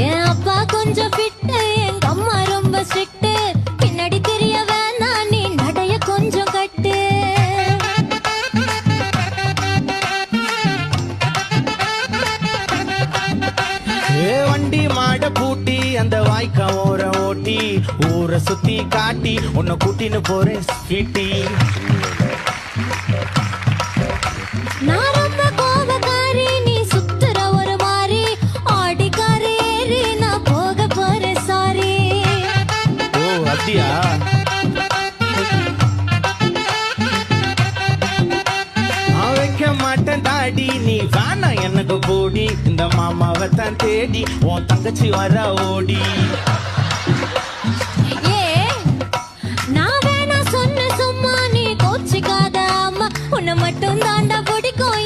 என் அப்பா கொஞ்சம் ஃபிட்டு, எங்க அம்மா ரொம்ப ஸ்ட்ரிக்ட். பின்னாடி தெரிய வேணாம், நீ நடைய கொஞ்சம் கட்டு. வண்டி மாட பூட்டி அந்த வாய்க்கா ஓர ஓட்டி ஊரை சுத்தி காட்டி உன்னை கூட்டின்னு போறேன் ஸ்வீட்டி. நான் ரொம்ப கோபக்காரி, நீ சுத்துற ஒரு மாதிரி. ஆடிக்காரி ஏறி நான் போக போறேன் சாரி. ஓ அப்படியா? நான் வைக்க மாட்டேன் தாடி, நீ வேணா எனக்கு போடி. இந்த மாமாவை தான் தேடி உன் தங்கச்சி வர ஓடி. ஏ நான் வேணா சொன்ன சும்மா, நீ கோச்சிக்காத அம்மா. உன்னை மட்டும் தாண்டா பிடிக்கும்.